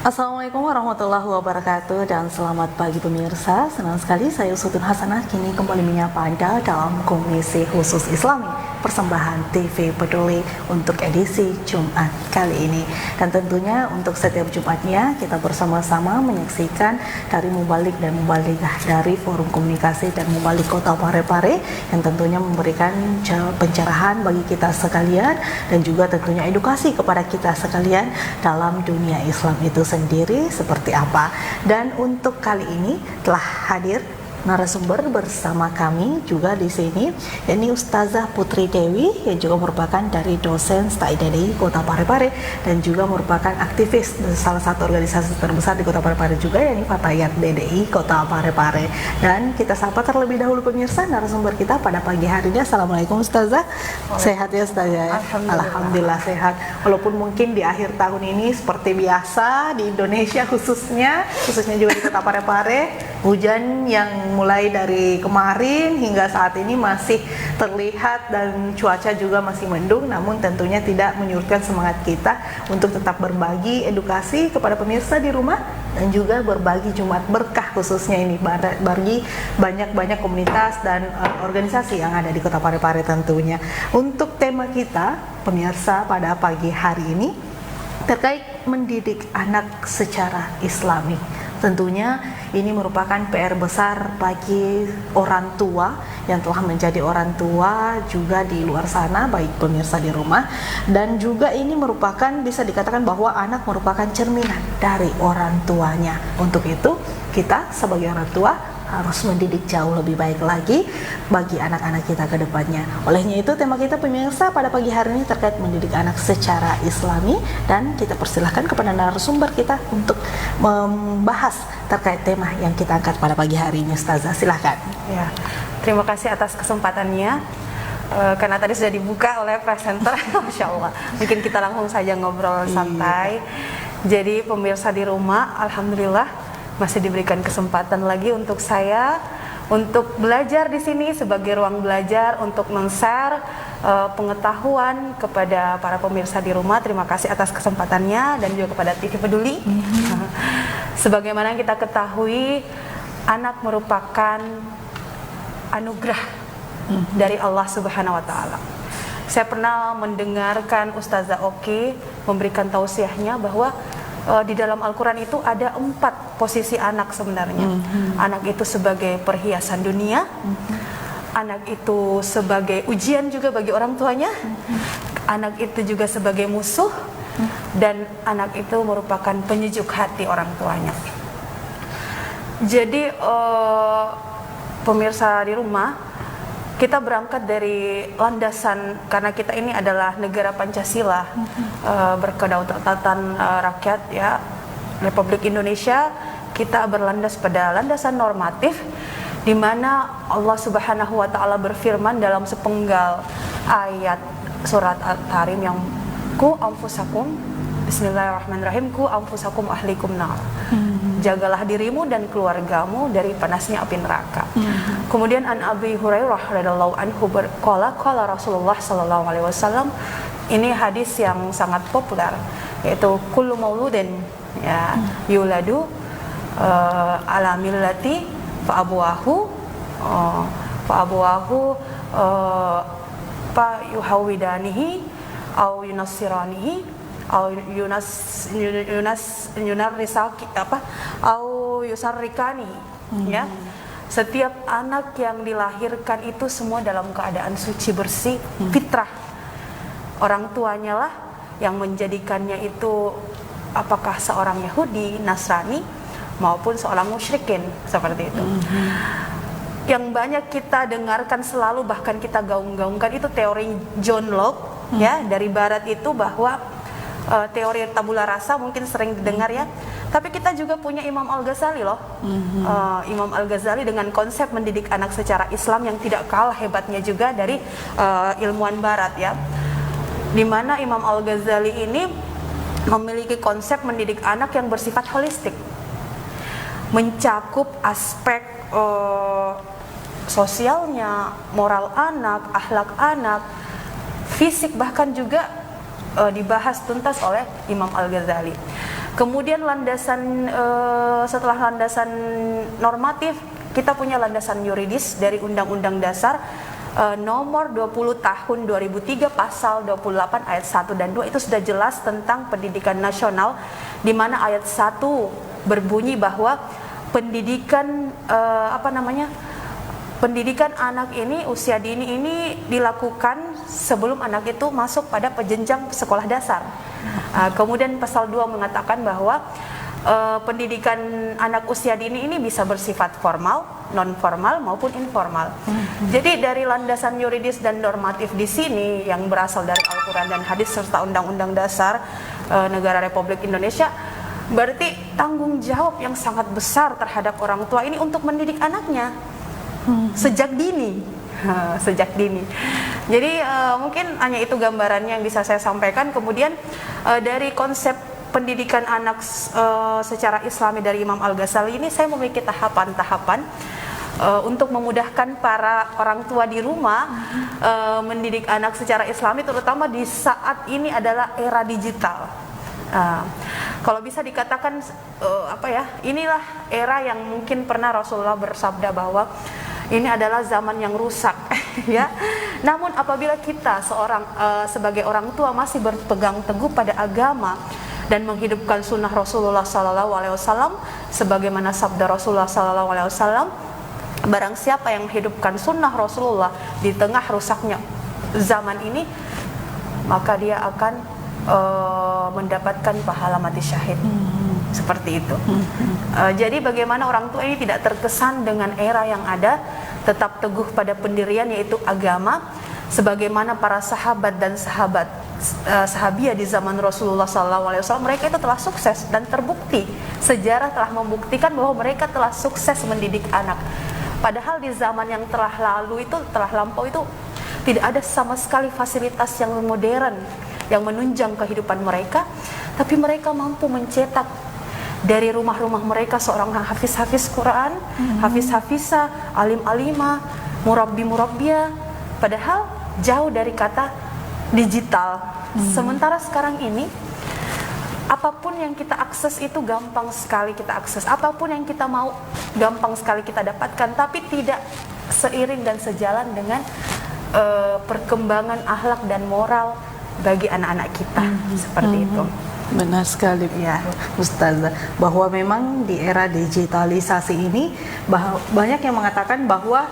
Assalamualaikum warahmatullahi wabarakatuh dan selamat pagi pemirsa. Senang sekali saya Usutun Hasanah kini kembali menyapa Anda dalam Komisi Khusus Islami persembahan TV Peduli untuk edisi Jumat kali ini. Dan tentunya untuk setiap Jumatnya kita bersama-sama menyaksikan dari Mubalik dan Mubaligah dari Forum Komunikasi dan Mubalik Kota Parepare yang tentunya memberikan pencerahan bagi kita sekalian dan juga tentunya edukasi kepada kita sekalian dalam dunia Islam itu sendiri seperti apa. Dan untuk kali ini telah hadir narasumber bersama kami juga di sini, yakni Ustazah Putri Dewi yang juga merupakan dari dosen STAI DDI Kota Parepare dan juga merupakan aktivis dari salah satu organisasi terbesar di Kota Parepare juga, yakni Fatayat DDI Kota Parepare. Dan kita sapa terlebih dahulu pemirsa narasumber kita pada pagi hari ini. Assalamualaikum Ustazah. Sehat ya Ustazah? Alhamdulillah sehat. Walaupun mungkin di akhir tahun ini seperti biasa di Indonesia khususnya juga di Kota Parepare, hujan yang mulai dari kemarin hingga saat ini masih terlihat dan cuaca juga masih mendung, namun tentunya tidak menyurutkan semangat kita untuk tetap berbagi edukasi kepada pemirsa di rumah dan juga berbagi Jumat berkah khususnya ini bagi banyak-banyak komunitas dan organisasi yang ada di Kota Parepare tentunya. Untuk tema kita pemirsa pada pagi hari ini terkait mendidik anak secara Islami. Tentunya ini merupakan PR besar bagi orang tua yang telah menjadi orang tua juga di luar sana, baik pemirsa di rumah, dan juga ini merupakan bisa dikatakan bahwa anak merupakan cerminan dari orang tuanya. Untuk itu kita sebagai orang tua harus mendidik jauh lebih baik lagi bagi anak-anak kita ke depannya. Olehnya itu tema kita pemirsa pada pagi hari ini terkait mendidik anak secara Islami, dan kita persilahkan kepada narasumber kita untuk membahas terkait tema yang kita angkat pada pagi hari ini. Ustazah, silahkan. Ya, terima kasih atas kesempatannya. Karena tadi sudah dibuka oleh presenter, Masya Allah. Mungkin kita langsung saja ngobrol santai. Jadi pemirsa di rumah, alhamdulillah masih diberikan kesempatan lagi untuk saya untuk belajar di sini sebagai ruang belajar untuk men-share pengetahuan kepada para pemirsa di rumah. Terima kasih atas kesempatannya dan juga kepada TV Peduli. Sebagaimana kita ketahui, anak merupakan anugerah dari Allah Subhanahu wa taala. Saya pernah mendengarkan Ustazah Oki memberikan tausiahnya bahwa di dalam Al-Quran itu ada 4 posisi anak sebenarnya. Anak itu sebagai perhiasan dunia, anak itu sebagai ujian juga bagi orang tuanya, anak itu juga sebagai musuh, dan anak itu merupakan penyejuk hati orang tuanya. Jadi pemirsa di rumah, kita berangkat dari landasan, karena kita ini adalah negara Pancasila, berkedaulatan rakyat ya, Republik Indonesia. Kita berlandas pada landasan normatif, di mana Allah Subhanahu wa taala berfirman dalam sepenggal ayat surat At-Tahrim yang ku anfusakum, bismillahirrahmanirrahim, ku anfusakum ahlikum nar. Jagalah dirimu dan keluargamu dari panasnya api neraka. Kemudian an Abi Hurairah radhiyallahu anhu qala Rasulullah sallallahu alaihi wasallam, ini hadis yang sangat populer, yaitu kullu mauludin ya yuladu ala millati fa abuwahu fa yuhawidanihi au yunassiranihi au yusarrikani. Ya, setiap anak yang dilahirkan itu semua dalam keadaan suci bersih, fitrah. Orang tuanya lah yang menjadikannya itu apakah seorang Yahudi, Nasrani maupun seorang musyrikin, seperti itu. Yang banyak kita dengarkan selalu, bahkan kita gaung-gaungkan, itu teori John Locke ya, dari barat itu, bahwa teori tabula rasa mungkin sering didengar ya. Tapi kita juga punya Imam Al-Ghazali loh. Imam Al-Ghazali dengan konsep mendidik anak secara Islam yang tidak kalah hebatnya juga dari ilmuwan barat ya. Dimana Imam Al-Ghazali ini memiliki konsep mendidik anak yang bersifat holistik, mencakup aspek sosialnya, moral anak, akhlak anak, fisik, bahkan juga dibahas tuntas oleh Imam Al-Ghazali. Kemudian landasan setelah landasan normatif, kita punya landasan yuridis dari Undang-Undang Dasar nomor 20 tahun 2003 pasal 28 ayat 1 dan 2 itu sudah jelas tentang pendidikan nasional, di mana ayat 1 berbunyi bahwa pendidikan pendidikan anak ini usia dini ini dilakukan sebelum anak itu masuk pada jenjang sekolah dasar. Kemudian pasal 2 mengatakan bahwa pendidikan anak usia dini ini bisa bersifat formal, non formal maupun informal. Jadi dari landasan yuridis dan normatif di sini yang berasal dari Al-Qur'an dan hadis serta Undang-Undang Dasar Negara Republik Indonesia, berarti tanggung jawab yang sangat besar terhadap orang tua ini untuk mendidik anaknya sejak dini. Sejak dini. Jadi mungkin hanya itu gambarannya yang bisa saya sampaikan. Kemudian dari konsep pendidikan anak secara Islami dari Imam Al-Ghazali ini, saya memiliki tahapan-tahapan untuk memudahkan para orang tua di rumah mendidik anak secara Islami, terutama di saat ini adalah era digital. Kalau bisa dikatakan inilah era yang mungkin pernah Rasulullah bersabda bahwa ini adalah zaman yang rusak, ya. Namun apabila kita sebagai orang tua masih berpegang teguh pada agama dan menghidupkan sunnah Rasulullah SAW, sebagaimana sabda Rasulullah SAW, barang siapa yang menghidupkan sunnah Rasulullah di tengah rusaknya zaman ini, maka dia akan mendapatkan pahala mati syahid. Seperti itu. Jadi bagaimana orang tua ini tidak terkesan dengan era yang ada, tetap teguh pada pendirian yaitu agama, sebagaimana para sahabat dan sahabiah di zaman Rasulullah SAW, mereka itu telah sukses dan terbukti, sejarah telah membuktikan bahwa mereka telah sukses mendidik anak. Padahal di zaman yang telah lampau itu tidak ada sama sekali fasilitas yang modern yang menunjang kehidupan mereka, tapi mereka mampu mencetak dari rumah-rumah mereka seorang hafiz-hafiz Quran, hafiz-hafizah, alim-alimah, murabbi-murabbiyah, padahal jauh dari kata digital. Sementara sekarang ini apapun yang kita akses itu gampang sekali kita akses, apapun yang kita mau gampang sekali kita dapatkan, tapi tidak seiring dan sejalan dengan perkembangan akhlak dan moral bagi anak-anak kita. Seperti itu. Benar sekali ya, Ustazah, bahwa memang di era digitalisasi ini banyak yang mengatakan bahwa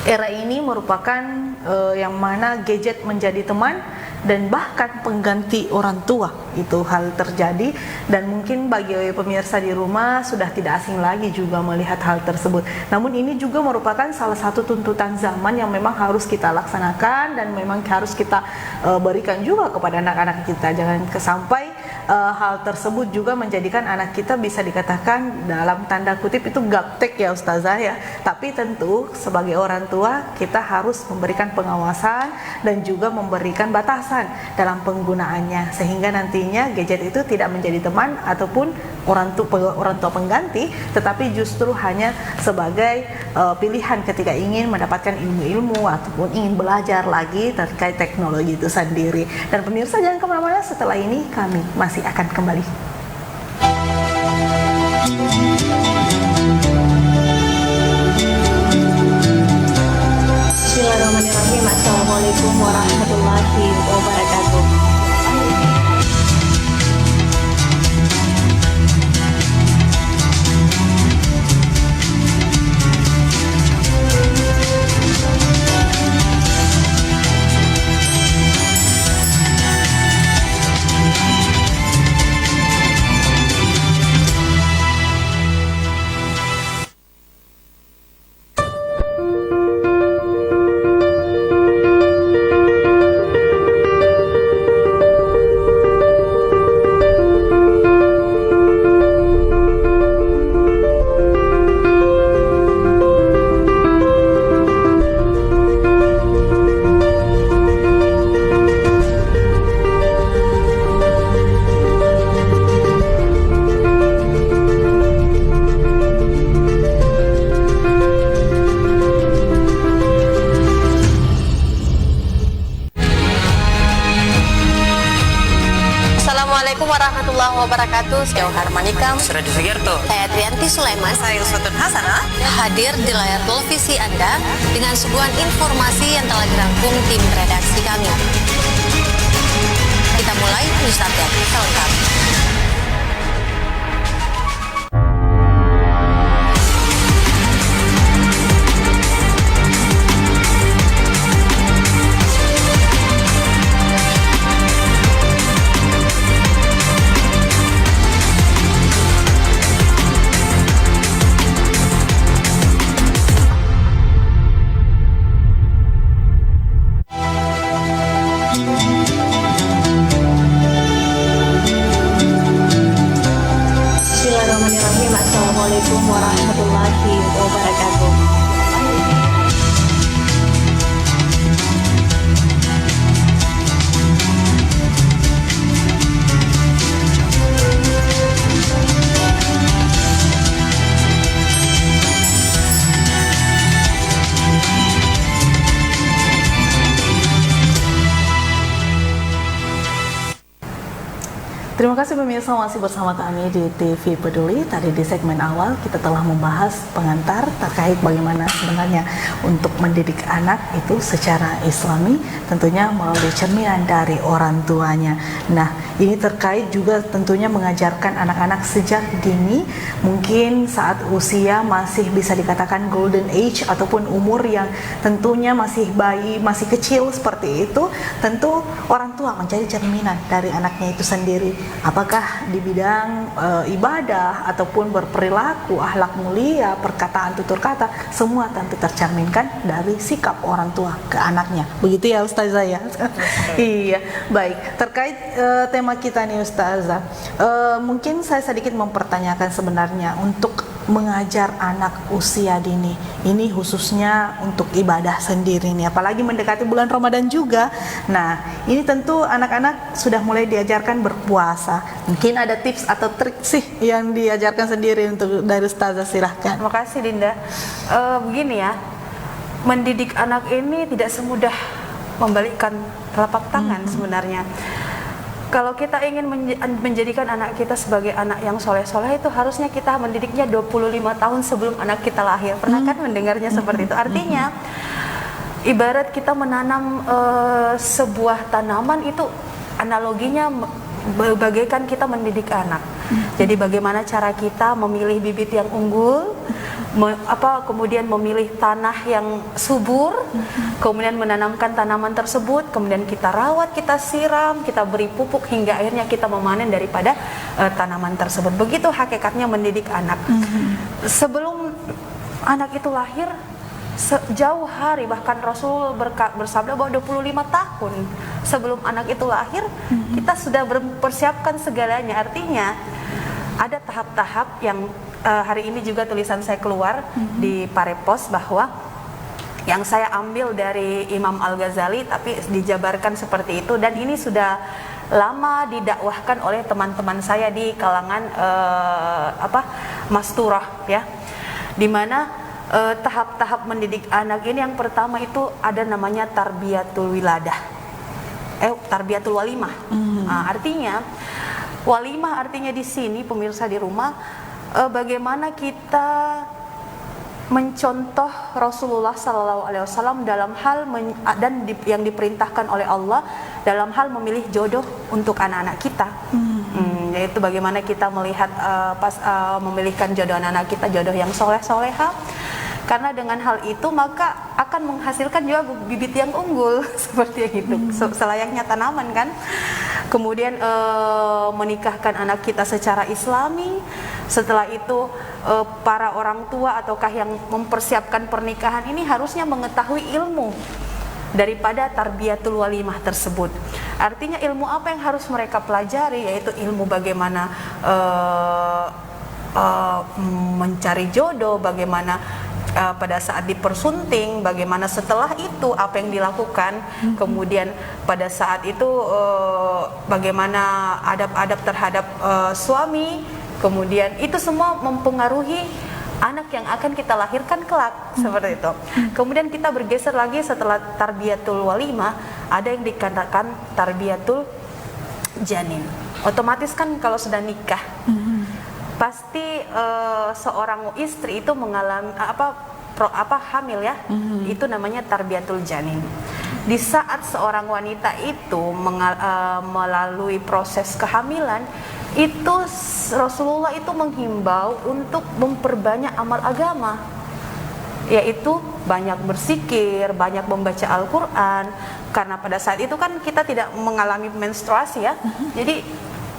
era ini merupakan yang mana gadget menjadi teman dan bahkan pengganti orang tua. Itu hal terjadi, dan mungkin bagi pemirsa di rumah sudah tidak asing lagi juga melihat hal tersebut. Namun ini juga merupakan salah satu tuntutan zaman yang memang harus kita laksanakan dan memang harus kita berikan juga kepada anak-anak kita. Jangan sampai hal tersebut juga menjadikan anak kita bisa dikatakan dalam tanda kutip itu gaptek ya Ustazah ya. Tapi tentu sebagai orang tua kita harus memberikan pengawasan dan juga memberikan batasan dalam penggunaannya, sehingga nantinya gadget itu tidak menjadi teman ataupun orang tua pengganti, tetapi justru hanya sebagai pilihan ketika ingin mendapatkan ilmu-ilmu ataupun ingin belajar lagi terkait teknologi itu sendiri. Dan pemirsa jangan kemana-mana, setelah ini kami masih akan kembali. Bismillahirrahmanirrahim. Assalamualaikum warahmatullahi wabarakatuh. wabarakatuh. Saya Harmanikam. Suradi Sugierto. Saya Trianti Sulaiman. Saya Uswatun Hasanah. Hadir di layar televisi Anda dengan suguhan informasi yang telah dirangkum tim redaksi kami. Kita mulai news update selengkapnya. Bismillahirrahmanirrahim. Assalamualaikum warahmatullahi wabarakatuh. Terima kasih pemirsa masih bersama kami di TV Peduli. Tadi di segmen awal kita telah membahas pengantar terkait bagaimana sebenarnya untuk mendidik anak itu secara Islami, tentunya melalui cerminan dari orang tuanya. Nah, ini terkait juga tentunya mengajarkan anak-anak sejak dini, mungkin saat usia masih bisa dikatakan golden age ataupun umur yang tentunya masih bayi, masih kecil seperti itu. Tentu orang tua menjadi cerminan dari anaknya itu sendiri. Apakah di bidang ibadah ataupun berperilaku, akhlak mulia, perkataan tutur kata, semua tentu tercerminkan dari sikap orang tua ke anaknya. Begitu ya Ustazah ya? Iya, baik. Terkait tema kita nih Ustazah, mungkin saya sedikit mempertanyakan sebenarnya untuk mengajar anak usia dini ini khususnya untuk ibadah sendiri nih, apalagi mendekati bulan Ramadan juga. Nah, ini tentu anak-anak sudah mulai diajarkan berpuasa. Mungkin ada tips atau trik sih yang diajarkan sendiri untuk dari Ustazah, silahkan. Terima kasih Dinda. Begini ya, mendidik anak ini tidak semudah membalikkan telapak tangan sebenarnya. Kalau kita ingin menjadikan anak kita sebagai anak yang soleh-soleh, itu harusnya kita mendidiknya 25 tahun sebelum anak kita lahir. Pernah kan mendengarnya seperti itu? Artinya, ibarat kita menanam sebuah tanaman, itu analoginya bagaikan kita mendidik anak. Jadi bagaimana cara kita memilih bibit yang unggul, kemudian memilih tanah yang subur, kemudian menanamkan tanaman tersebut, kemudian kita rawat, kita siram, kita beri pupuk hingga akhirnya kita memanen daripada tanaman tersebut. Begitu hakikatnya mendidik anak. Sebelum anak itu lahir, sejauh hari, bahkan Rasul bersabda bahwa 25 tahun sebelum anak itu lahir, kita sudah mempersiapkan segalanya. Artinya ada tahap-tahap yang hari ini juga tulisan saya keluar di Parepos, bahwa yang saya ambil dari Imam Al-Ghazali tapi dijabarkan seperti itu, dan ini sudah lama didakwahkan oleh teman-teman saya di kalangan Masturah ya, dimana tahap-tahap mendidik anak ini yang pertama itu ada namanya tarbiyatul wiladah, tarbiyatul walimah. Artinya walimah artinya di sini pemirsa di rumah, bagaimana kita mencontoh Rasulullah SAW dalam hal yang diperintahkan oleh Allah dalam hal memilih jodoh untuk anak-anak kita. Yaitu bagaimana kita melihat memilihkan jodoh anak-anak kita, jodoh yang soleh-soleha. Karena dengan hal itu maka akan menghasilkan juga bibit yang unggul seperti itu, selayaknya tanaman kan. Kemudian menikahkan anak kita secara Islami. Setelah itu para orang tua ataukah yang mempersiapkan pernikahan ini harusnya mengetahui ilmu daripada tarbiyatul walimah tersebut. Artinya ilmu apa yang harus mereka pelajari, yaitu ilmu bagaimana mencari jodoh, bagaimana pada saat dipersunting, bagaimana setelah itu apa yang dilakukan, kemudian pada saat itu bagaimana adab-adab terhadap suami, kemudian itu semua mempengaruhi anak yang akan kita lahirkan kelak, seperti itu. Kemudian kita bergeser lagi setelah tarbiyatul walimah, ada yang dikatakan tarbiyatul janin. Otomatis kan kalau sudah nikah, pasti seorang istri itu mengalami hamil ya, itu namanya tarbiyatul janin. Di saat seorang wanita itu melalui proses kehamilan, itu Rasulullah itu menghimbau untuk memperbanyak amal agama, yaitu banyak berzikir, banyak membaca Al-Quran, karena pada saat itu kan kita tidak mengalami menstruasi ya, jadi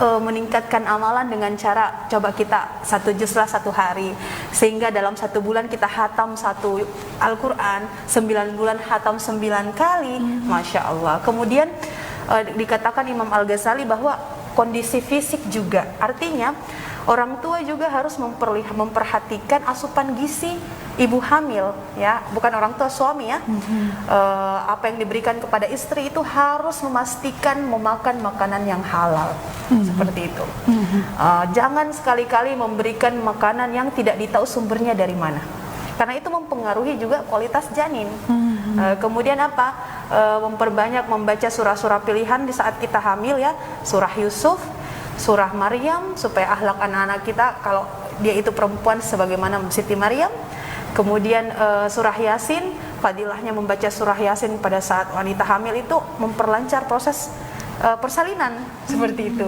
meningkatkan amalan dengan cara coba kita 1 juz lah 1 hari, sehingga dalam 1 bulan kita hatam 1 Al-Quran, 9 bulan hatam 9 kali, Masya Allah. Kemudian dikatakan Imam Al-Ghazali bahwa kondisi fisik juga, artinya orang tua juga harus memperhatikan asupan gizi ibu hamil ya, bukan orang tua, suami ya. Apa yang diberikan kepada istri itu harus memastikan memakan makanan yang halal, seperti itu. Jangan sekali-kali memberikan makanan yang tidak ditahu sumbernya dari mana, karena itu mempengaruhi juga kualitas janin. Kemudian memperbanyak membaca surah-surah pilihan di saat kita hamil ya, surah Yusuf, surah Maryam, supaya akhlak anak-anak kita kalau dia itu perempuan sebagaimana Siti Maryam. Kemudian surah Yasin, fadilahnya membaca surah Yasin pada saat wanita hamil itu memperlancar proses persalinan, seperti itu.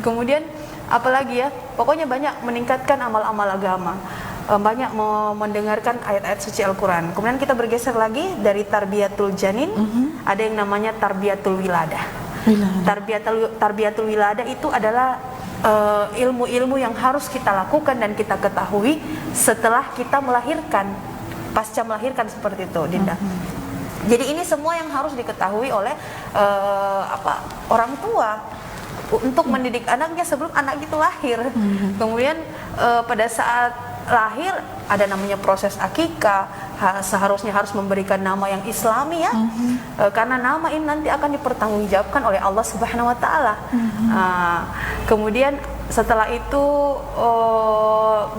Kemudian apalagi ya, pokoknya banyak meningkatkan amal-amal agama, banyak mendengarkan ayat-ayat suci Al-Quran. Kemudian kita bergeser lagi dari tarbiyatul janin, ada yang namanya tarbiyatul wiladah. Tarbiyatul wiladah itu adalah ilmu-ilmu yang harus kita lakukan dan kita ketahui setelah kita melahirkan, pasca melahirkan, seperti itu, Dinda. Jadi ini semua yang harus diketahui oleh orang tua untuk mendidik anaknya sebelum anak itu lahir. Kemudian pada saat lahir ada namanya proses akikah, seharusnya harus memberikan nama yang islami ya, karena nama ini nanti akan dipertanggungjawabkan oleh Allah Subhanahu wa Ta'ala. Kemudian setelah itu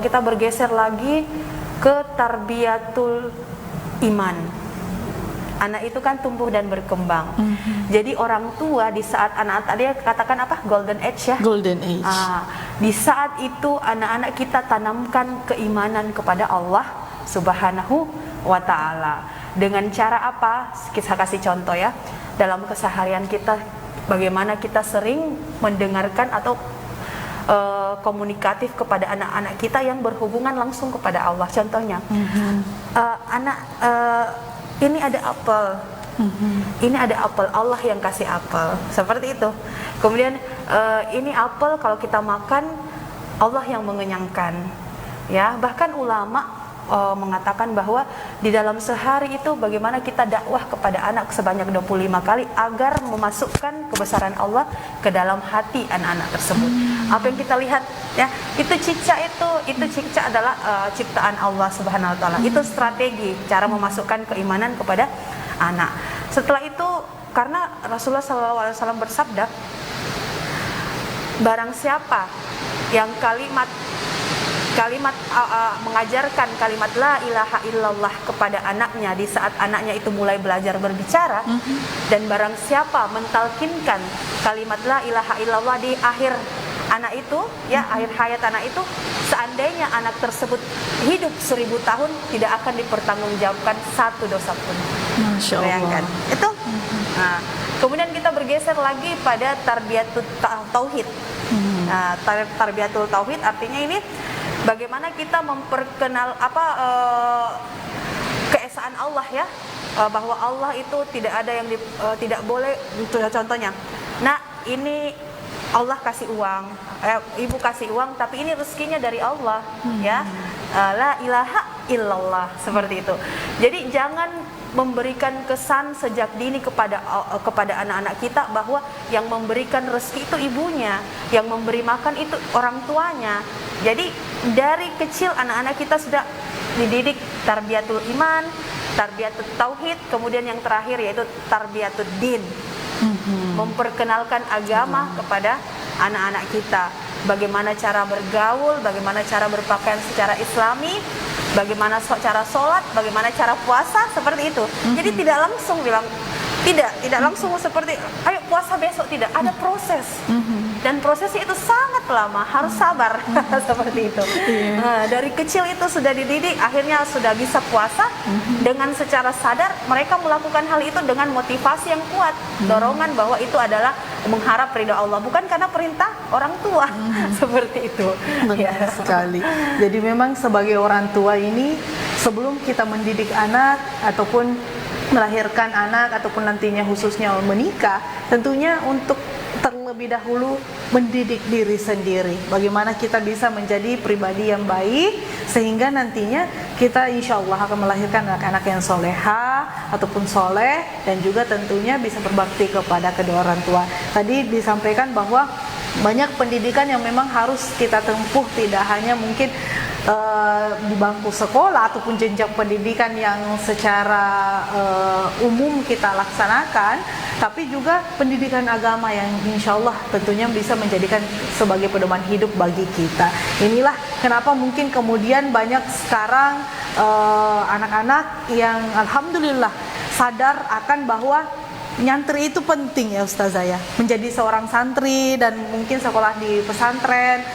kita bergeser lagi ke tarbiyatul iman. Anak itu kan tumbuh dan berkembang. Jadi orang tua di saat anak dia katakan golden age ya. Golden age. Di saat itu anak-anak kita tanamkan keimanan kepada Allah Subhanahu wa Ta'ala. Dengan cara apa? Kita kasih contoh ya. Dalam keseharian kita, bagaimana kita sering mendengarkan atau komunikatif kepada anak-anak kita yang berhubungan langsung kepada Allah. Contohnya, ini ada apel, ini ada apel, Allah yang kasih apel, seperti itu. Kemudian ini apel kalau kita makan, Allah yang mengenyangkan, ya. Bahkan ulama mengatakan bahwa di dalam sehari itu bagaimana kita dakwah kepada anak sebanyak 25 kali agar memasukkan kebesaran Allah ke dalam hati anak-anak tersebut. Apa yang kita lihat ya, itu cicak adalah ciptaan Allah Subhanahu wa Ta'ala. Itu strategi cara memasukkan keimanan kepada anak. Setelah itu, karena Rasulullah SAW bersabda, barang siapa yang mengajarkan kalimat la ilaha illallah kepada anaknya di saat anaknya itu mulai belajar berbicara, dan barang siapa mentalkinkan kalimat la ilaha illallah di akhir anak itu ya, akhir hayat anak itu, seandainya anak tersebut hidup 1000 tahun tidak akan dipertanggungjawabkan 1 dosa pun. Masya Allah. Bayangkan itu. Nah, kemudian kita bergeser lagi pada tarbiyatul tauhid. Tarbiyatul tauhid artinya ini bagaimana kita memperkenal keesaan Allah ya, bahwa Allah itu tidak ada yang tidak boleh. Contohnya, nah ini Allah kasih uang, ibu kasih uang, tapi ini rezekinya dari Allah ya, la ilaha illallah, seperti itu. Jadi jangan memberikan kesan sejak dini kepada anak-anak kita bahwa yang memberikan rezeki itu ibunya, yang memberi makan itu orang tuanya. Jadi dari kecil anak-anak kita sudah dididik tarbiyatul iman, tarbiyatul tauhid, kemudian yang terakhir yaitu tarbiyatul din, memperkenalkan agama kepada anak-anak kita. Bagaimana cara bergaul, bagaimana cara berpakaian secara islami, bagaimana cara sholat, bagaimana cara puasa, seperti itu. Jadi tidak langsung bilang Tidak langsung seperti ayo puasa besok, tidak, ada proses. Dan prosesnya itu sangat lama, harus sabar. Seperti itu. Nah, dari kecil itu sudah dididik, akhirnya sudah bisa puasa dengan secara sadar. Mereka melakukan hal itu dengan motivasi yang kuat, dorongan bahwa itu adalah mengharap ridho Allah, bukan karena perintah orang tua. Seperti itu. Benar sekali. Jadi memang sebagai orang tua ini, sebelum kita mendidik anak ataupun melahirkan anak ataupun nantinya khususnya menikah, tentunya untuk terlebih dahulu mendidik diri sendiri. Bagaimana kita bisa menjadi pribadi yang baik sehingga nantinya kita insya Allah akan melahirkan anak-anak yang soleha ataupun soleh dan juga tentunya bisa berbakti kepada kedua orang tua. Tadi disampaikan bahwa banyak pendidikan yang memang harus kita tempuh, tidak hanya mungkin di bangku sekolah ataupun jenjang pendidikan yang secara umum kita laksanakan, tapi juga pendidikan agama yang insya Allah tentunya bisa menjadikan sebagai pedoman hidup bagi kita. Inilah kenapa mungkin kemudian banyak sekarang anak-anak yang alhamdulillah sadar akan bahwa nyantri itu penting ya Ustazah ya. Menjadi seorang santri dan mungkin sekolah di pesantren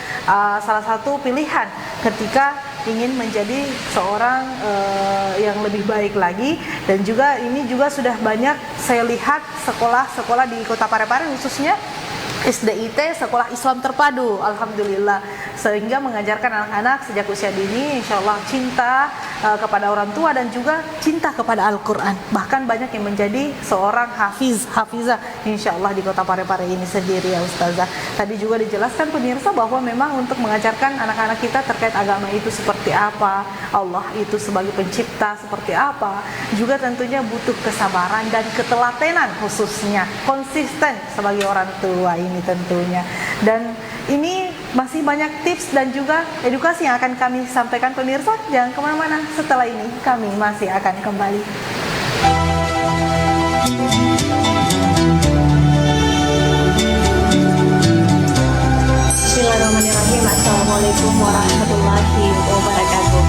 salah satu pilihan ketika ingin menjadi seorang yang lebih baik lagi. Dan juga ini juga sudah banyak saya lihat sekolah-sekolah di Kota Parepare khususnya SDIT, Sekolah Islam Terpadu, alhamdulillah, sehingga mengajarkan anak-anak sejak usia dini insya Allah cinta kepada orang tua dan juga cinta kepada Al-Quran. Bahkan banyak yang menjadi seorang hafizah insya Allah di Kota Parepare ini sendiri ya Ustazah. Tadi juga dijelaskan pemirsa bahwa memang untuk mengajarkan anak-anak kita terkait agama itu seperti apa, Allah itu sebagai pencipta seperti apa, juga tentunya butuh kesabaran dan ketelatenan, khususnya konsisten sebagai orang tua ini tentunya. Dan ini masih banyak tips dan juga edukasi yang akan kami sampaikan pemirsa. Jangan kemana-mana, setelah ini kami masih akan kembali. Bismillahirrahmanirrahim. Assalamualaikum warahmatullahi wabarakatuh.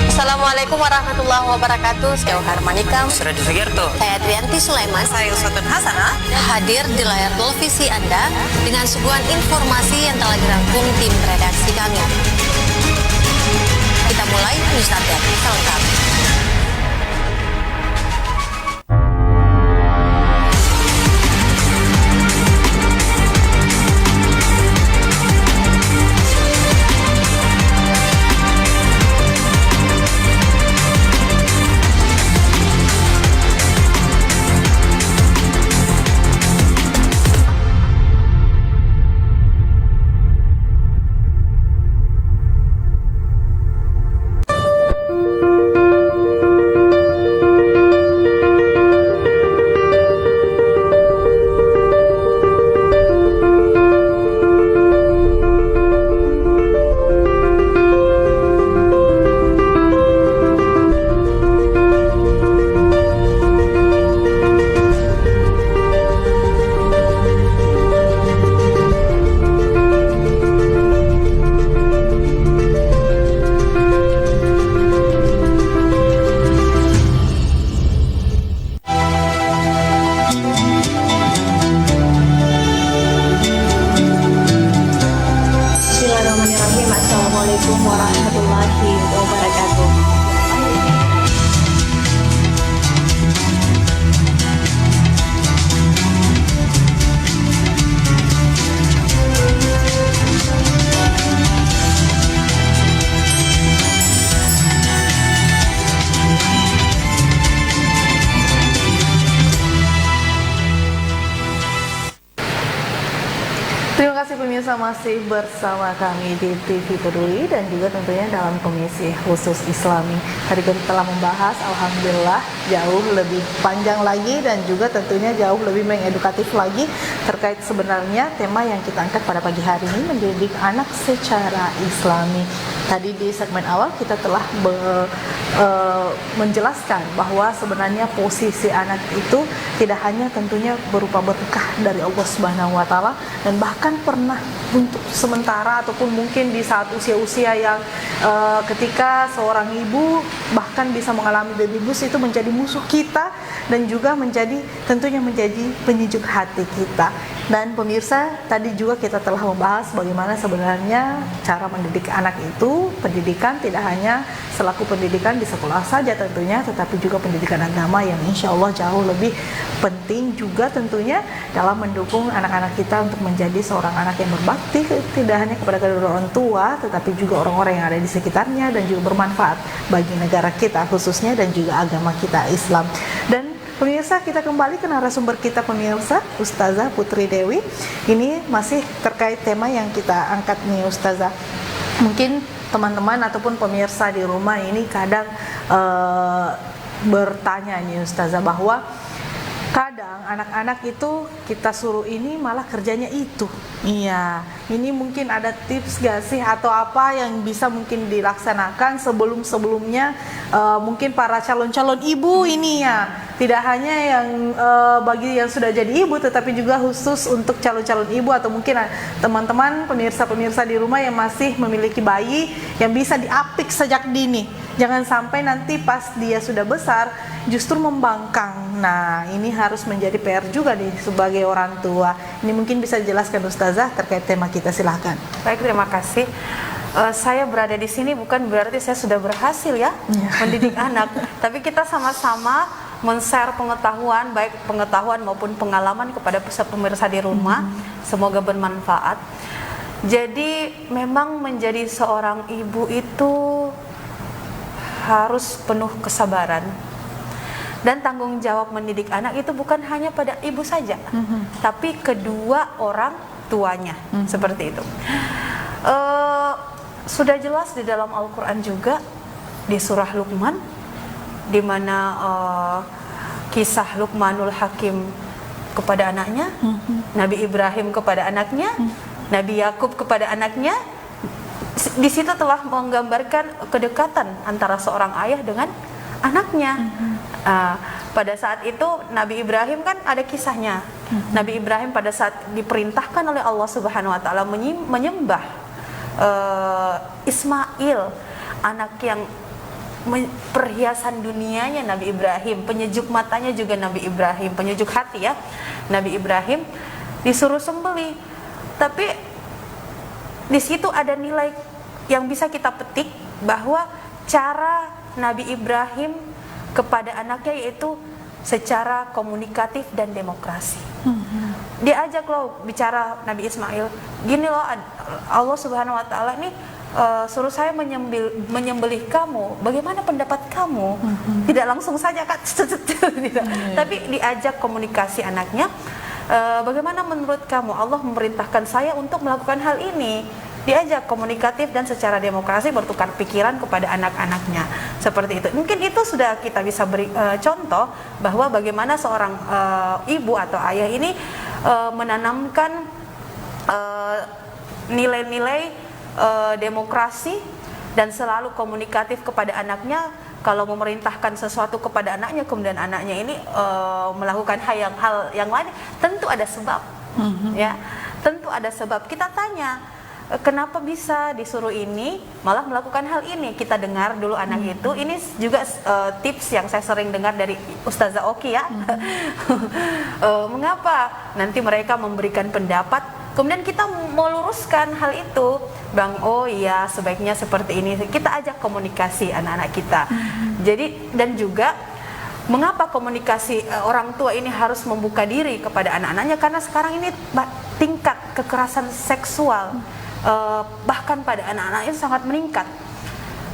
Assalamualaikum warahmatullahi wabarakatuh. Saya Harmanikam. Suradi Sugierto. Saya Trianti Sulaiman. Saya Uswatun Hasanah. Hadir di layar televisi Anda dengan suguhan informasi yang telah dirangkum tim redaksi kami. Kita mulai news update selengkapnya. kasih pemirsa, masih bersama kami di TV Peduli dan juga tentunya dalam Komisi Khusus Islami. Tadi kita telah membahas, alhamdulillah jauh lebih panjang lagi dan juga tentunya jauh lebih mengedukatif lagi terkait sebenarnya tema yang kita angkat pada pagi hari ini, mendidik anak secara Islami. Tadi di segmen awal kita telah menjelaskan bahwa sebenarnya posisi anak itu tidak hanya tentunya berupa berkah dari Allah Subhanahu wa taala, dan bahkan pernah untuk sementara ataupun mungkin di saat usia-usia yang ketika seorang ibu bahkan bisa mengalami baby blues, itu menjadi musuh kita dan juga tentunya menjadi penyejuk hati kita. Dan pemirsa, tadi juga kita telah membahas bagaimana sebenarnya cara mendidik anak itu. Pendidikan tidak hanya selaku pendidikan di sekolah saja tentunya, tetapi juga pendidikan agama yang insya Allah jauh lebih penting juga tentunya dalam mendukung anak-anak kita untuk menjadi seorang anak yang berbakti, tidak hanya kepada kedua orang tua, tetapi juga orang-orang yang ada di sekitarnya dan juga bermanfaat bagi negara kita khususnya dan juga agama kita Islam. Dan pemirsa, kita kembali ke narasumber kita pemirsa, Ustazah Putri Dewi. Ini masih terkait tema yang kita angkat nih Ustazah. Mungkin teman-teman ataupun pemirsa di rumah ini kadang bertanya nih Ustazah, bahwa kadang anak-anak itu kita suruh ini malah kerjanya itu. Iya, ini mungkin ada tips gak sih atau apa yang bisa mungkin dilaksanakan sebelum-sebelumnya mungkin para calon-calon ibu ini ya, tidak hanya yang bagi yang sudah jadi ibu, tetapi juga khusus untuk calon-calon ibu atau mungkin teman-teman pemirsa-pemirsa di rumah yang masih memiliki bayi yang bisa diapik sejak dini. Jangan sampai nanti pas dia sudah besar justru membangkang. Nah, ini harus menjadi PR juga nih sebagai orang tua. Ini mungkin bisa dijelaskan Ustazah terkait tema kita, silahkan. Baik, terima kasih. Saya berada di sini bukan berarti saya sudah berhasil ya mendidik anak, tapi kita sama-sama men-share pengetahuan, baik pengetahuan maupun pengalaman kepada pemirsa di rumah. Semoga bermanfaat. Jadi memang menjadi seorang ibu itu harus penuh kesabaran dan tanggung jawab. Mendidik anak itu bukan hanya pada ibu saja, tapi kedua orang tuanya, seperti itu. Sudah jelas di dalam Al-Quran juga di surah Luqman, di mana kisah Luqmanul Hakim kepada anaknya, Nabi Ibrahim kepada anaknya, Nabi Yakub kepada anaknya. Di situ telah menggambarkan kedekatan antara seorang ayah dengan anaknya. Pada saat itu Nabi Ibrahim kan ada kisahnya. Nabi Ibrahim pada saat diperintahkan oleh Allah Subhanahu wa taala menyembah Ismail, anak yang perhiasan dunianya Nabi Ibrahim, penyejuk matanya juga Nabi Ibrahim, penyejuk hati ya, Nabi Ibrahim disuruh sembelih. Tapi di situ ada nilai yang bisa kita petik, bahwa cara Nabi Ibrahim kepada anaknya yaitu secara komunikatif dan demokrasi. Diajak loh bicara Nabi Ismail, gini loh, Allah Subhanahu wa taala nih suruh saya menyembelih kamu, bagaimana pendapat kamu? Tidak langsung saja kan, tapi diajak komunikasi anaknya. Bagaimana menurut kamu, Allah memerintahkan saya untuk melakukan hal ini. Diajak komunikatif dan secara demokrasi bertukar pikiran kepada anak-anaknya, seperti itu. Mungkin itu sudah kita bisa beri contoh bahwa bagaimana seorang ibu atau ayah ini menanamkan nilai-nilai demokrasi dan selalu komunikatif kepada anaknya. Kalau memerintahkan sesuatu kepada anaknya, kemudian anaknya ini melakukan hal yang lain, tentu ada sebab, ya, tentu ada sebab. Kita tanya, kenapa bisa disuruh ini malah melakukan hal ini? Kita dengar dulu anak itu. Ini juga tips yang saya sering dengar dari Ustazah Oki ya. Mengapa? Nanti mereka memberikan pendapat, kemudian kita meluruskan hal itu. Bang, oh iya sebaiknya seperti ini. Kita ajak komunikasi anak-anak kita. Jadi, dan juga mengapa komunikasi orang tua ini harus membuka diri kepada anak-anaknya? Karena sekarang ini tingkat kekerasan seksual bahkan pada anak-anak itu sangat meningkat.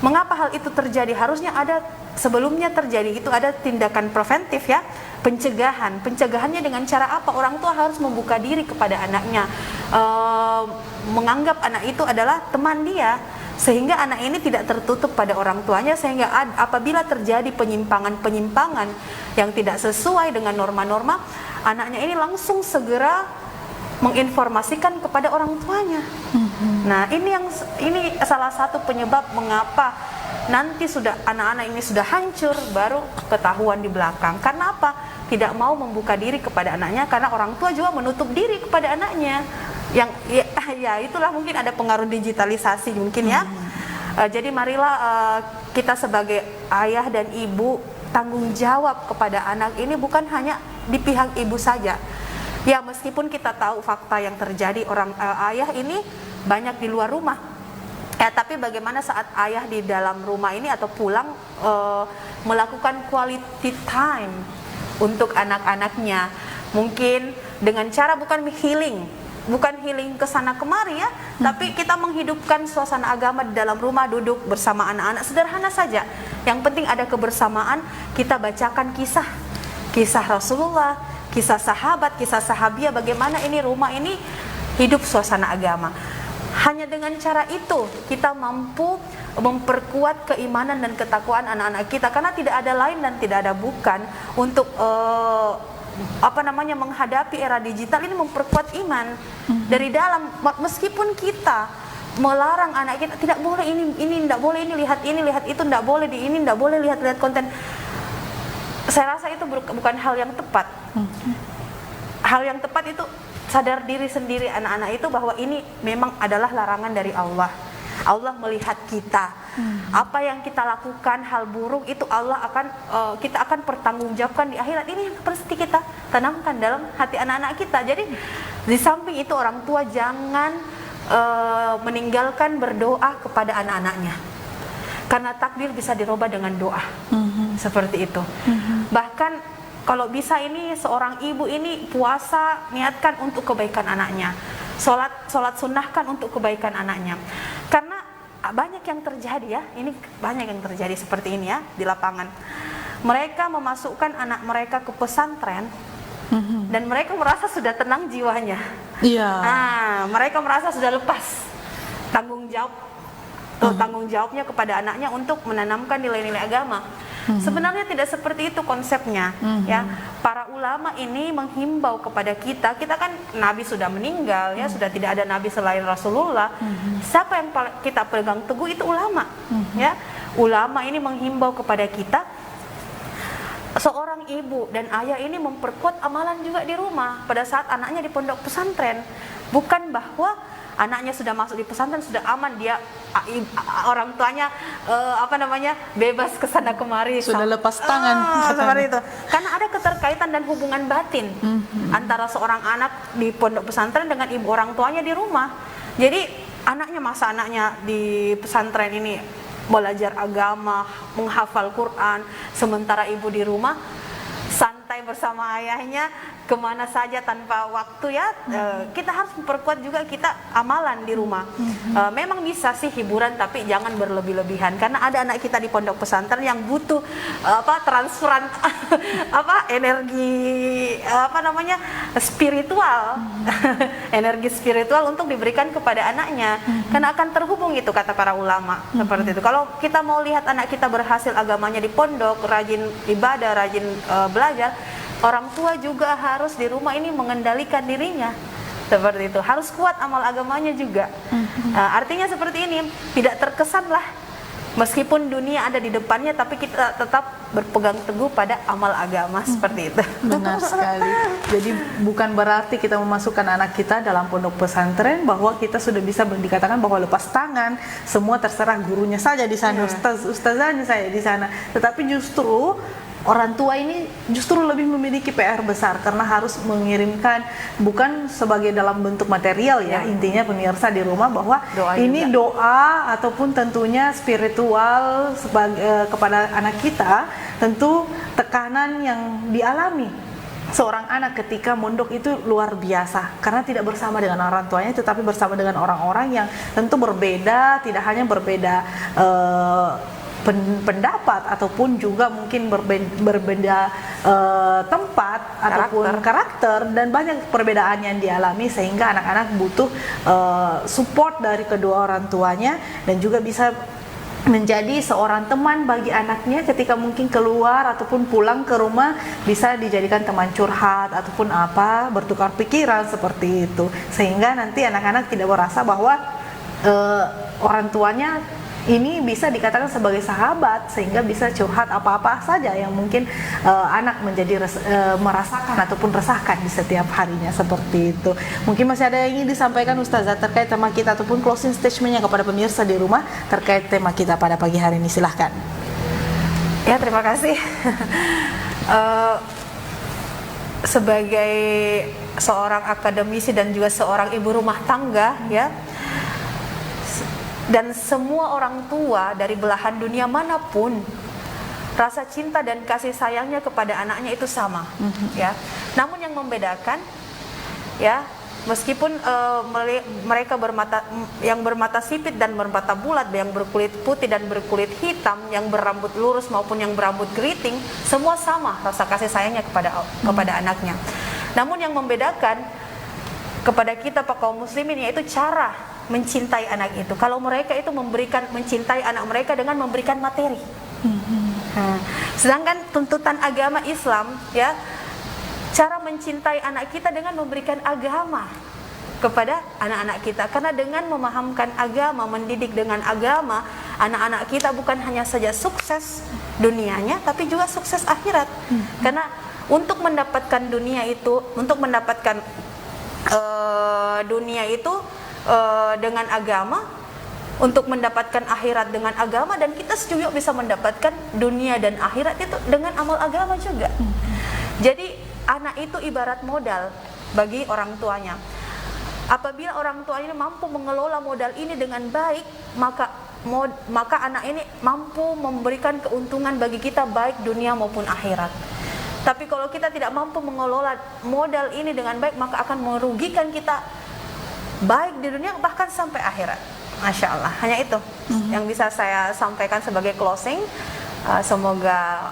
Mengapa hal itu terjadi? Harusnya ada sebelumnya terjadi itu ada tindakan preventif ya, pencegahan. Pencegahannya dengan cara apa? Orang tua harus membuka diri kepada anaknya, menganggap anak itu adalah teman dia, sehingga anak ini tidak tertutup pada orang tuanya, sehingga apabila terjadi penyimpangan yang tidak sesuai dengan norma-norma, anaknya ini langsung segera menginformasikan kepada orang tuanya. Nah, ini salah satu penyebab mengapa nanti sudah anak-anak ini sudah hancur baru ketahuan di belakang. Karena apa? Tidak mau membuka diri kepada anaknya, karena orang tua juga menutup diri kepada anaknya. Yang ya itulah mungkin ada pengaruh digitalisasi mungkin ya. Jadi marilah kita sebagai ayah dan ibu tanggung jawab kepada anak ini bukan hanya di pihak ibu saja. Ya, meskipun kita tahu fakta yang terjadi, ayah ini banyak di luar rumah. Tapi bagaimana saat ayah di dalam rumah ini atau pulang melakukan quality time untuk anak-anaknya, mungkin dengan cara bukan healing ke sana kemari ya, tapi kita menghidupkan suasana agama di dalam rumah, duduk bersama anak-anak, sederhana saja. Yang penting ada kebersamaan, kita bacakan kisah Rasulullah, kisah sahabat, kisah sahabiah, bagaimana ini rumah ini hidup suasana agama. Hanya dengan cara itu kita mampu memperkuat keimanan dan ketakwaan anak-anak kita, karena tidak ada lain dan tidak ada bukan untuk menghadapi era digital ini, memperkuat iman dari dalam. Meskipun kita melarang anak kita tidak boleh ini tidak boleh, ini lihat itu tidak boleh, di ini tidak boleh lihat konten, saya rasa itu bukan hal yang tepat. Hal yang tepat itu sadar diri sendiri anak-anak itu bahwa ini memang adalah larangan dari Allah. Allah melihat kita, apa yang kita lakukan hal buruk itu kita akan pertanggungjawabkan di akhirat. Ini yang pasti kita tanamkan dalam hati anak-anak kita. Jadi di samping itu orang tua jangan meninggalkan berdoa kepada anak-anaknya, karena takdir bisa dirubah dengan doa. Seperti itu. Bahkan kalau bisa ini seorang ibu ini puasa niatkan untuk kebaikan anaknya, sholat sunnahkan untuk kebaikan anaknya. Karena banyak yang terjadi ya, ini banyak yang terjadi seperti ini ya di lapangan. Mereka memasukkan anak mereka ke pesantren dan mereka merasa sudah tenang jiwanya. Mereka merasa sudah lepas tanggung jawabnya kepada anaknya untuk menanamkan nilai-nilai agama. Sebenarnya tidak seperti itu konsepnya. Ya, para ulama ini menghimbau kepada kita kan Nabi sudah meninggal ya, sudah tidak ada Nabi selain Rasulullah. Siapa yang kita pegang teguh itu ulama. Ya, ulama ini menghimbau kepada kita, seorang ibu dan ayah ini memperkuat amalan juga di rumah pada saat anaknya di pondok pesantren. Bukan bahwa anaknya sudah masuk di pesantren sudah aman, dia orang tuanya bebas kesana kemari, sudah lepas tangan seperti itu. Karena ada keterkaitan dan hubungan batin antara seorang anak di pondok pesantren dengan ibu orang tuanya di rumah. Jadi anaknya di pesantren ini belajar agama, menghafal Quran, sementara ibu di rumah santai bersama ayahnya kemana saja tanpa waktu ya. Kita harus memperkuat juga kita amalan di rumah. Memang bisa sih hiburan, tapi jangan berlebih-lebihan, karena ada anak kita di pondok pesantren yang butuh transferan energi spiritual energi spiritual untuk diberikan kepada anaknya, karena akan terhubung itu kata para ulama. Seperti itu. Kalau kita mau lihat anak kita berhasil agamanya di pondok, rajin ibadah, rajin belajar, orang tua juga harus di rumah ini mengendalikan dirinya. Seperti itu, harus kuat amal agamanya juga. Artinya seperti ini, tidak terkesanlah meskipun dunia ada di depannya, tapi kita tetap berpegang teguh pada amal agama. Seperti itu. Benar sekali. Jadi bukan berarti kita memasukkan anak kita dalam pondok pesantren bahwa kita sudah bisa dikatakan bahwa lepas tangan, semua terserah gurunya saja di sana, ustazahnya saya di sana. Tetapi justru orang tua ini justru lebih memiliki PR besar, karena harus mengirimkan bukan sebagai dalam bentuk material ya, intinya pemirsa di rumah bahwa ini doa ataupun tentunya spiritual kepada anak kita. Tentu tekanan yang dialami seorang anak ketika mondok itu luar biasa, karena tidak bersama dengan orang tuanya tetapi bersama dengan orang-orang yang tentu berbeda, tidak hanya berbeda pendapat ataupun juga mungkin berbeda tempat ataupun karakter, dan banyak perbedaan yang dialami, sehingga anak-anak butuh support dari kedua orang tuanya, dan juga bisa menjadi seorang teman bagi anaknya ketika mungkin keluar ataupun pulang ke rumah, bisa dijadikan teman curhat ataupun apa, bertukar pikiran seperti itu, sehingga nanti anak-anak tidak merasa bahwa orang tuanya ini bisa dikatakan sebagai sahabat, sehingga bisa curhat apa-apa saja yang mungkin anak menjadi merasakan ataupun resahkan di setiap harinya, seperti itu. Mungkin masih ada yang ingin disampaikan Ustazah terkait tema kita ataupun closing statementnya kepada pemirsa di rumah terkait tema kita pada pagi hari ini, silahkan. Ya, terima kasih. Sebagai seorang akademisi dan juga seorang ibu rumah tangga, ya, dan semua orang tua dari belahan dunia manapun, rasa cinta dan kasih sayangnya kepada anaknya itu sama, ya. Namun yang membedakan, ya, meskipun mereka yang bermata sipit dan bermata bulat, yang berkulit putih dan berkulit hitam, yang berambut lurus maupun yang berambut keriting, semua sama rasa kasih sayangnya kepada anaknya. Namun yang membedakan kepada kita Pak kaum muslimin yaitu cara mencintai anak itu. Kalau mereka itu mencintai anak mereka dengan memberikan materi. Sedangkan tuntutan agama Islam, ya, cara mencintai anak kita dengan memberikan agama kepada anak-anak kita. Karena dengan memahamkan agama, mendidik dengan agama, anak-anak kita bukan hanya saja sukses dunianya, tapi juga sukses akhirat. Karena untuk mendapatkan dunia itu, untuk mendapatkan dunia itu dengan agama, untuk mendapatkan akhirat dengan agama, dan kita juga bisa mendapatkan dunia dan akhirat itu dengan amal agama juga. Jadi anak itu ibarat modal bagi orang tuanya. Apabila orang tuanya mampu mengelola modal ini dengan baik, maka anak ini mampu memberikan keuntungan bagi kita baik dunia maupun akhirat. Tapi kalau kita tidak mampu mengelola modal ini dengan baik, maka akan merugikan kita baik di dunia bahkan sampai akhirat. Masya Allah, hanya itu yang bisa saya sampaikan sebagai closing. Semoga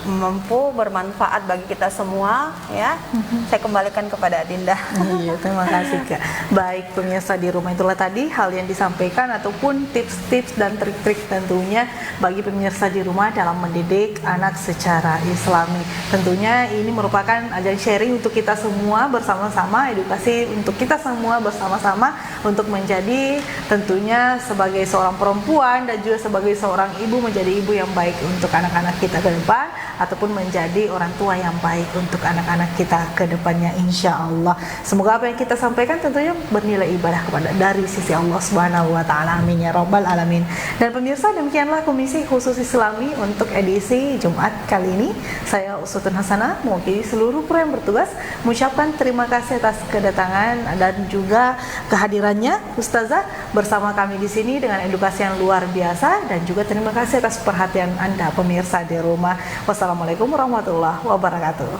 mampu bermanfaat bagi kita semua, ya. Saya kembalikan kepada Dinda. Iya, terima kasih Kak. Baik pemirsa di rumah, itulah tadi hal yang disampaikan ataupun tips-tips dan trik-trik tentunya bagi pemirsa di rumah dalam mendidik anak secara Islami. Tentunya ini merupakan ajang sharing untuk kita semua bersama-sama, edukasi untuk kita semua bersama-sama untuk menjadi tentunya sebagai seorang perempuan dan juga sebagai seorang ibu, menjadi ibu yang baik untuk anak-anak kita ke depan, ataupun menjadi orang tua yang baik untuk anak-anak kita ke depannya, insya Allah. Semoga apa yang kita sampaikan tentunya bernilai ibadah dari sisi Allah Subhanahu wa Ta'ala. Amin ya Rabbal Alamin. Dan pemirsa, demikianlah Komisi Khusus Islami untuk edisi Jumat kali ini. Saya Usutun Hasanah mewakili seluruh kru yang bertugas mengucapkan terima kasih atas kedatangan dan juga kehadirannya Ustazah bersama kami di sini dengan edukasi yang luar biasa, dan juga terima kasih atas perhatian Anda pemirsa di rumah. Wassalamualaikum warahmatullahi wabarakatuh.